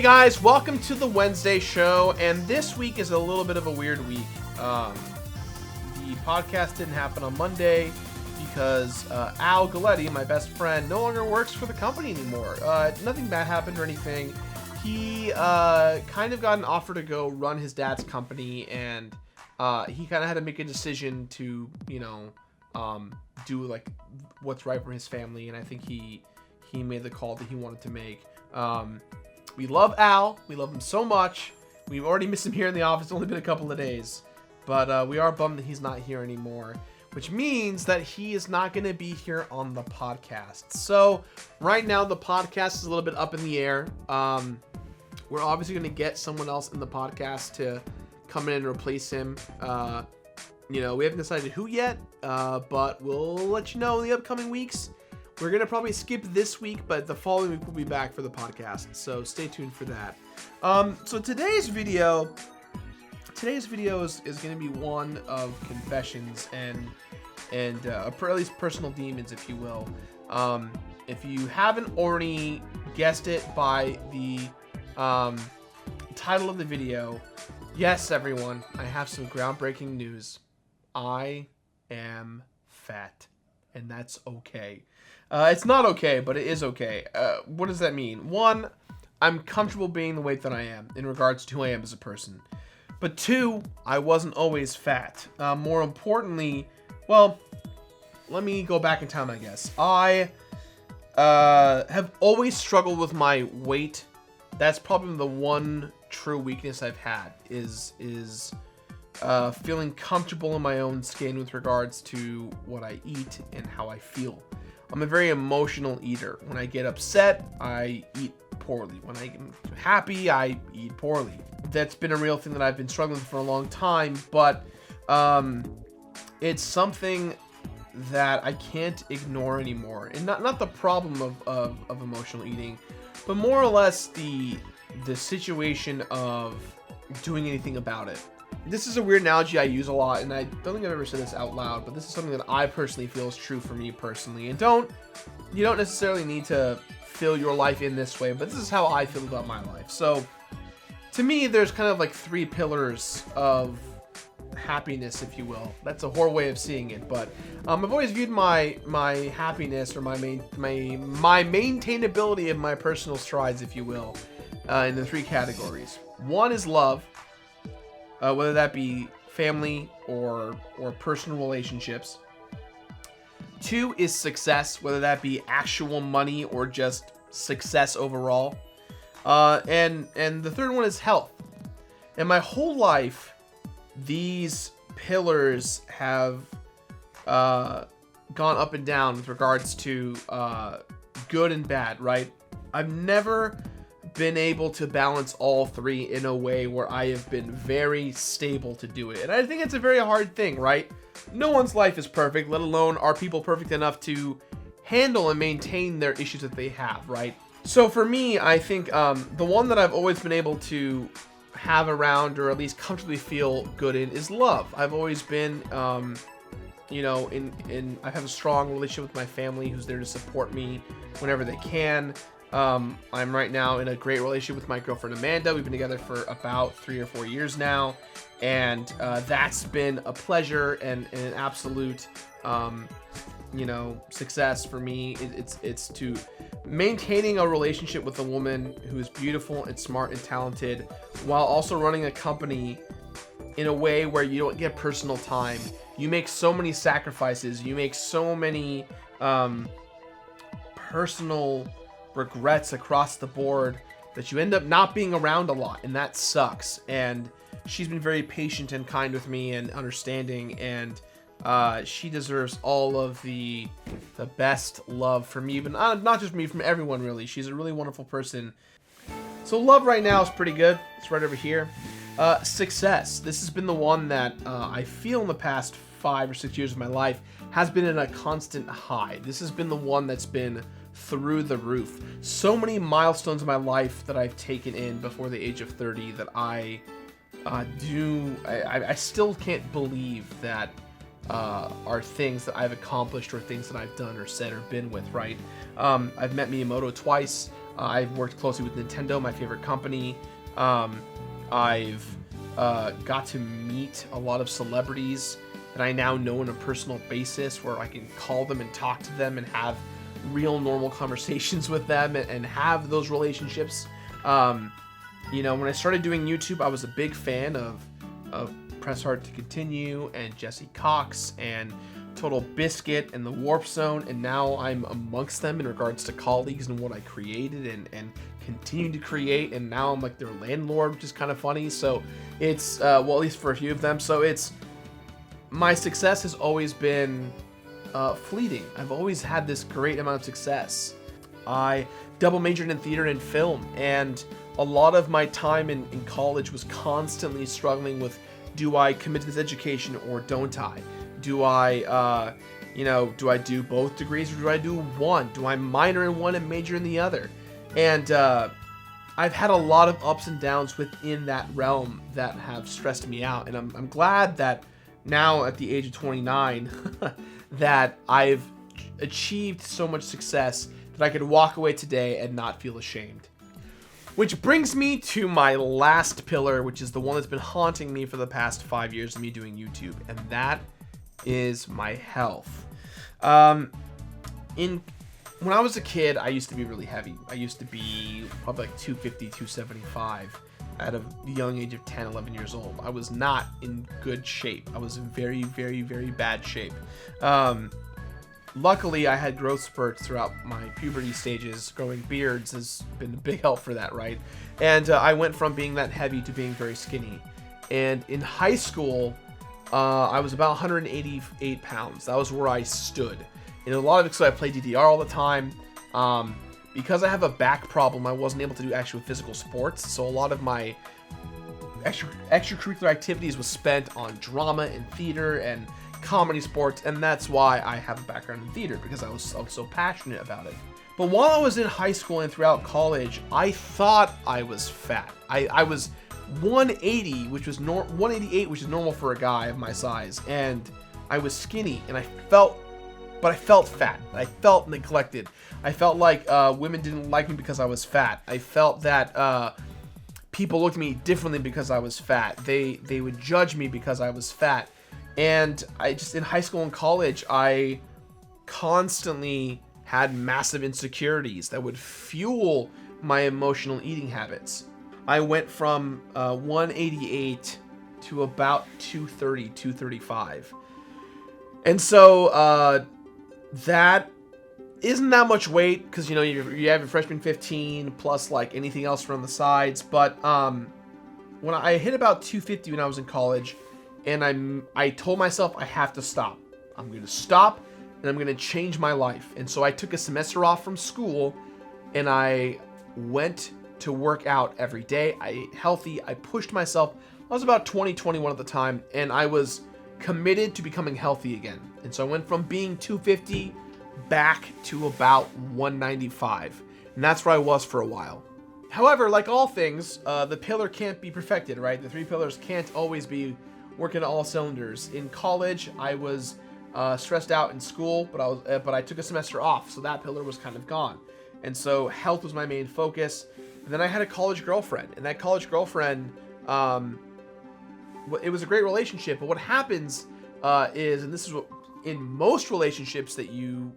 guys, welcome to the Wednesday show, and this week is a little bit of a weird week. The podcast didn't happen on Monday because Al Galetti, my best friend, no longer works for the company anymore. Nothing bad happened or anything. He kind of got an offer to go run his dad's company, and he kind of had to make a decision to, do like what's right for his family, and I think he made the call that he wanted to make. We love Al. We love him so much. We've already missed him here in the office. It's only been a couple of days. But we are bummed that he's not here anymore, which means that he is not going to be here on the podcast. So right now, the podcast is a little bit up in the air. We're obviously going to get someone else in the podcast to come in and replace him. We haven't decided who yet, but we'll let you know in the upcoming weeks. We're going to probably skip this week, but the following week we'll be back for the podcast. So stay tuned for that. So today's video is going to be one of confessions and at least personal demons, if you will. If you haven't already guessed it by the title of the video, yes, everyone, I have some groundbreaking news. I am fat, and that's okay. It's not okay, but it is okay. What does that mean? One, I'm comfortable being the weight that I am in regards to who I am as a person. But two, I wasn't always fat. More importantly, well, let me go back in time, I guess. I have always struggled with my weight. That's probably the one true weakness I've had is feeling comfortable in my own skin with regards to what I eat and how I feel. I'm a very emotional eater. When I get upset, I eat poorly. When I'm happy, I eat poorly. That's been a real thing that I've been struggling with for a long time, but it's something that I can't ignore anymore. And not the problem of emotional eating, but more or less the situation of doing anything about it. This is a weird analogy I use a lot, and I don't think I've ever said this out loud, but this is something that I personally feel is true for me personally. And you don't necessarily need to fill your life in this way, but this is how I feel about my life. So to me, there's kind of like three pillars of happiness, if you will. That's a horrible way of seeing it, but I've always viewed my happiness or my maintainability of my personal strides, if you will, in the three categories. One is love. Whether that be family or personal relationships. Two is success, whether that be actual money or just success overall. And the third one is health. And my whole life, these pillars have gone up and down with regards to good and bad, right? I've never been able to balance all three in a way where I have been very stable to do it. And I think it's a very hard thing, right? No one's life is perfect, let alone are people perfect enough to handle and maintain their issues that they have, right? So for me, I think the one that I've always been able to have around, or at least comfortably feel good in, is love. I've always been, I have a strong relationship with my family who's there to support me whenever they can. I'm right now in a great relationship with my girlfriend Amanda. We've been together for about 3 or 4 years now, and that's been a pleasure and an absolute, success for me. It's to maintaining a relationship with a woman who is beautiful and smart and talented, while also running a company in a way where you don't get personal time. You make so many sacrifices. You make so many personal regrets across the board that you end up not being around a lot, and that sucks. And she's been very patient and kind with me and understanding, and she deserves all of the best love from me, but not just me, from everyone really. She's a really wonderful person. So love right now is pretty good. It's right over here. Success. This has been the one that I feel in the past 5 or 6 years of my life has been in a constant high. This has been the one that's been through the roof. So many milestones in my life that I've taken in before the age of 30 that I still can't believe that are things that I've accomplished or things that I've done or said or been with, right? I've met Miyamoto twice. I've worked closely with Nintendo, my favorite company. I've got to meet a lot of celebrities that I now know on a personal basis, where I can call them and talk to them and have real normal conversations with them and have those relationships. You know, when I started doing YouTube, I was a big fan of Press Hard to Continue and Jesse Cox and Total Biscuit and the Warp Zone, and now I'm amongst them in regards to colleagues and what I created and continue to create, and now I'm like their landlord, which is kind of funny. So it's well, at least for a few of them. So it's, my success has always been fleeting. I've always had this great amount of success. I double majored in theater and film, and a lot of my time in college was constantly struggling with, do I commit to this education or don't I? Do I, do I do both degrees or do I do one? Do I minor in one and major in the other? And I've had a lot of ups and downs within that realm that have stressed me out. And I'm glad that now at the age of 29 that I've achieved so much success that I could walk away today and not feel ashamed. Which brings me to my last pillar, which is the one that's been haunting me for the past 5 years of me doing YouTube, and that is my health. When I was a kid, I used to be really heavy. I used to be probably like 250, 275 at a young age of 10, 11 years old. I was not in good shape. I was in very, very, very bad shape. Luckily, I had growth spurts throughout my puberty stages. Growing beards has been a big help for that, right? And I went from being that heavy to being very skinny. And in high school, I was about 188 pounds. That was where I stood. And a lot of it, so I played DDR all the time. Because I have a back problem, I wasn't able to do actual physical sports. So a lot of my extracurricular activities was spent on drama and theater and comedy sports, and that's why I have a background in theater, because I was so passionate about it. But while I was in high school and throughout college, I thought I was fat. I was 180, which was 188, which is normal for a guy of my size, and I was skinny, and I felt fat. I felt neglected. I felt like women didn't like me because I was fat. I felt that people looked at me differently because I was fat. They would judge me because I was fat. And I just, in high school and college, I constantly had massive insecurities that would fuel my emotional eating habits. I went from 188 to about 230, 235. And so that isn't that much weight, because, you know, you have your freshman 15 plus like anything else from the sides. But when I hit about 250 when I was in college, and I told myself I have to stop. I'm going to stop, and I'm going to change my life. And so I took a semester off from school, and I went to work out every day. I ate healthy. I pushed myself. I was about 20, 21 at the time, and I was committed to becoming healthy again. And so I went from being 250 back to about 195. And that's where I was for a while. However, like all things, the pillar can't be perfected, right? The three pillars can't always be working all cylinders. In college, I was stressed out in school, but I took a semester off, so that pillar was kind of gone. And so health was my main focus. And then I had a college girlfriend, and that college girlfriend, it was a great relationship. But what happens is, and this is what in most relationships that you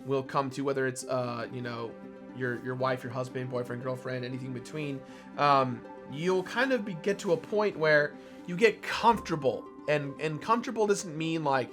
will come to, whether it's your wife, your husband, boyfriend, girlfriend, anything between, you'll kind of get to a point where you get comfortable, and comfortable doesn't mean like,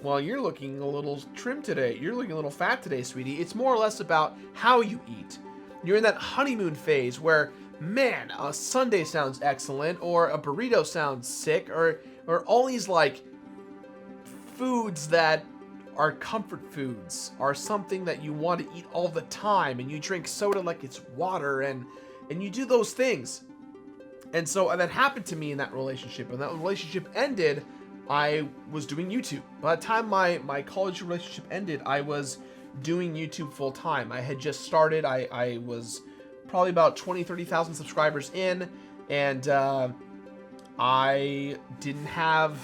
well, you're looking a little trim today, you're looking a little fat today, sweetie. It's more or less about how you eat. You're in that honeymoon phase where, man, a sundae sounds excellent, or a burrito sounds sick, or all these like foods that are comfort foods are something that you want to eat all the time, and you drink soda like it's water, and you do those things. And so that happened to me in that relationship. When that relationship ended, I was doing YouTube. By the time my college relationship ended, I was doing YouTube full time. I had just started. I was probably about 20, 30,000 subscribers in, and I didn't have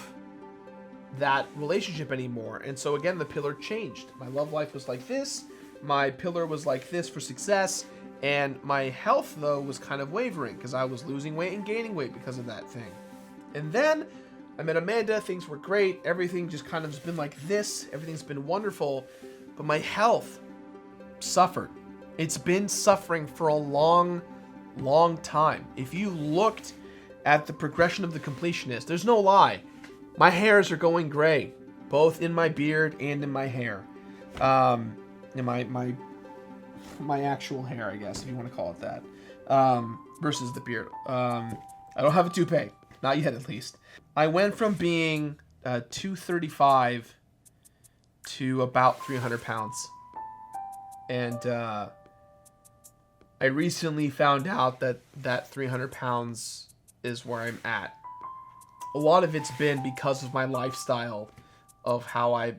that relationship anymore. And so again, the pillar changed. My love life was like this. My pillar was like this for success. And my health, though, was kind of wavering because I was losing weight and gaining weight because of that thing. And then I met Amanda. Things were great. Everything just kind of has been like this. Everything's been wonderful. But my health suffered. It's been suffering for a long, long time. If you looked at the progression of the Completionist, there's no lie. My hairs are going gray, both in my beard and in my hair. In my actual hair, I guess, if you want to call it that, versus the beard. I don't have a toupee. Not yet, at least. I went from being 235 to about 300 pounds. And I recently found out that 300 pounds is where I'm at. A lot of it's been because of my lifestyle of how I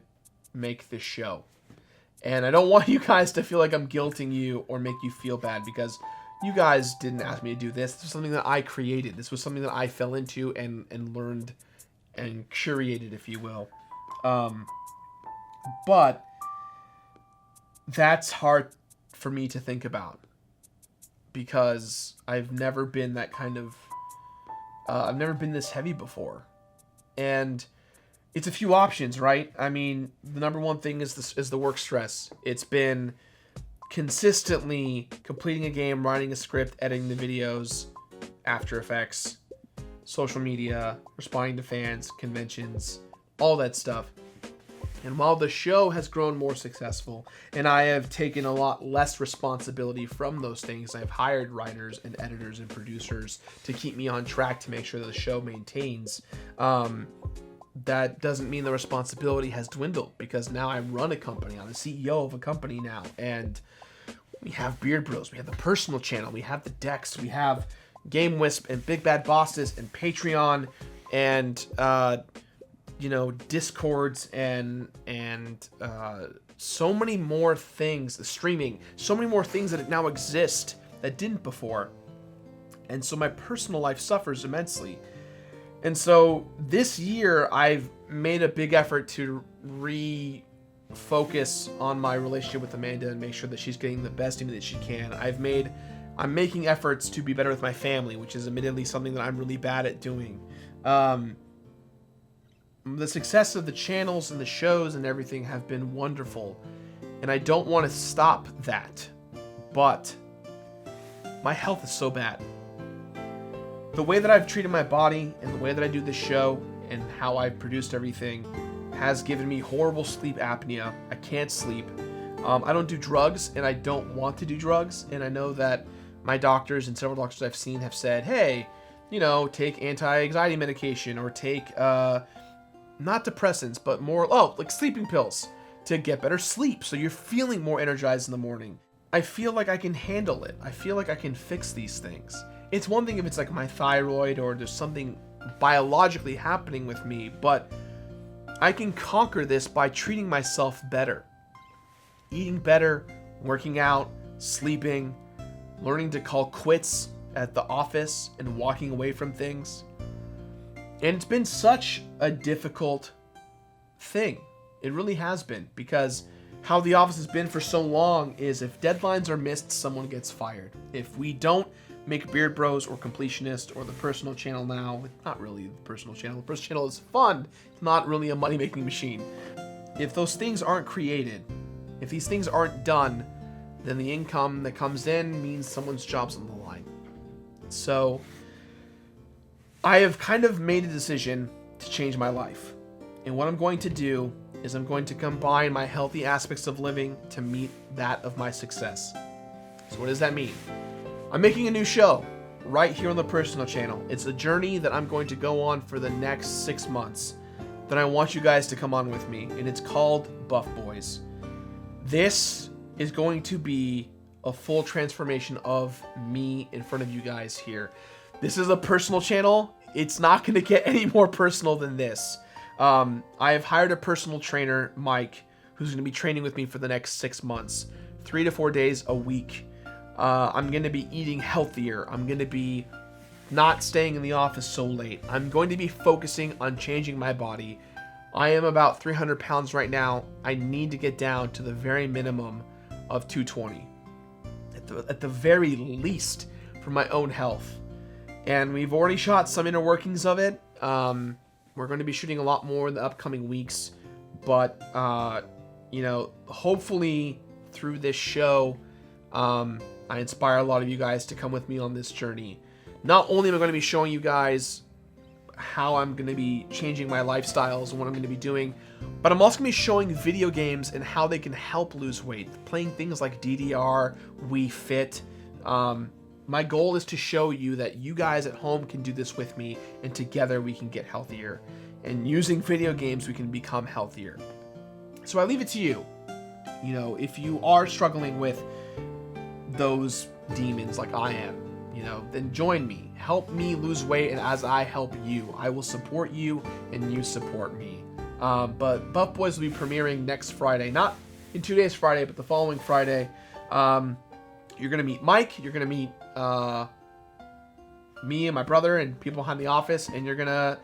make this show. And I don't want you guys to feel like I'm guilting you or make you feel bad, because you guys didn't ask me to do this. This was something that I created. This was something that I fell into and learned and curated, if you will. But that's hard for me to think about, because I've never been that kind of... I've never been this heavy before. And it's a few options, right? I mean, the number one thing is the work stress. It's been consistently completing a game, writing a script, editing the videos, After Effects, social media, responding to fans, conventions, all that stuff. And while the show has grown more successful, and I have taken a lot less responsibility from those things, I've hired writers and editors and producers to keep me on track to make sure that the show maintains. That doesn't mean the responsibility has dwindled, because now I run a company. I'm the CEO of a company now, and we have Beard Bros, we have the personal channel, we have the decks, we have Game Wisp and Big Bad Bosses and Patreon and Discords and so many more things, the streaming, so many more things that now exist that didn't before. And so my personal life suffers immensely. And so this year I've made a big effort to refocus on my relationship with Amanda and make sure that she's getting the best of me that she can. I'm making efforts to be better with my family, which is admittedly something that I'm really bad at doing. The success of the channels and the shows and everything have been wonderful, and I don't want to stop that, but my health is so bad. The way that I've treated my body and the way that I do this show and how I've produced everything has given me horrible sleep apnea. I can't sleep. I don't do drugs, and I don't want to do drugs, and I know that my doctors and several doctors I've seen have said, hey, take anti-anxiety medication, or take not depressants, but more, like sleeping pills to get better sleep, so you're feeling more energized in the morning. I feel like I can handle it. I feel like I can fix these things. It's one thing if it's like my thyroid or there's something biologically happening with me, but I can conquer this by treating myself better. Eating better, working out, sleeping, learning to call quits at the office and walking away from things. And it's been such a difficult thing. It really has been, because how the office has been for so long is if deadlines are missed, someone gets fired. If we don't make Beard Bros or Completionist or the personal channel now, not really the personal channel. The personal channel is fun. It's not really a money-making machine. If those things aren't created, if these things aren't done, then the income that comes in means someone's job's on the line. So I have kind of made a decision to change my life. And what I'm going to do is I'm going to combine my healthy aspects of living to meet that of my success. So what does that mean? I'm making a new show right here on the personal channel. It's a journey that I'm going to go on for the next 6 months that I want you guys to come on with me, and it's called Buff Boys. This is going to be a full transformation of me in front of you guys here. This is a personal channel. It's not going to get any more personal than this. I have hired a personal trainer, Mike, who's going to be training with me for the next 6 months, 3 to 4 days a week. I'm going to be eating healthier. I'm going to be not staying in the office so late. I'm going to be focusing on changing my body. I am about 300 pounds right now. I need to get down to the very minimum of 220. at the very least, for my own health. And we've already shot some inner workings of it. We're going to be shooting a lot more in the upcoming weeks. But, you know, hopefully through this show, I inspire a lot of you guys to come with me on this journey. Not only am I going to be showing you guys how I'm going to be changing my lifestyles and what I'm going to be doing, but I'm also going to be showing video games and how they can help lose weight. Playing things like DDR, Wii Fit. My goal is to show you that you guys at home can do this with me, and together we can get healthier. And using video games, we can become healthier. So I leave it to you. You know, if you are struggling with those demons like I am, you know, then join me. Help me lose weight, and as I help you, I will support you and you support me. But Buff Boys will be premiering next Friday. Not in 2 days Friday, but the following Friday. You're going to meet Mike. You're going to meet me and my brother and people behind the office. And you're going to...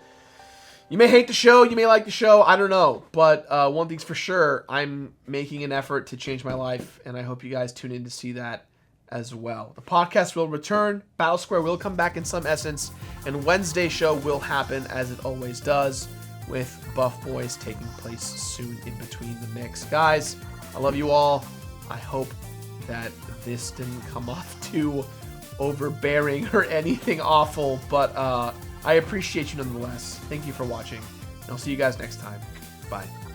You may hate the show. You may like the show. I don't know. But one thing's for sure. I'm making an effort to change my life. And I hope you guys tune in to see that as well. The podcast will return. Battle Square will come back in some essence. And Wednesday show will happen as it always does, with Buff Boys taking place soon in between the mix. Guys, I love you all. I hope that this didn't come off too overbearing or anything awful, but I appreciate you nonetheless. Thank you for watching, and I'll see you guys next time. Bye.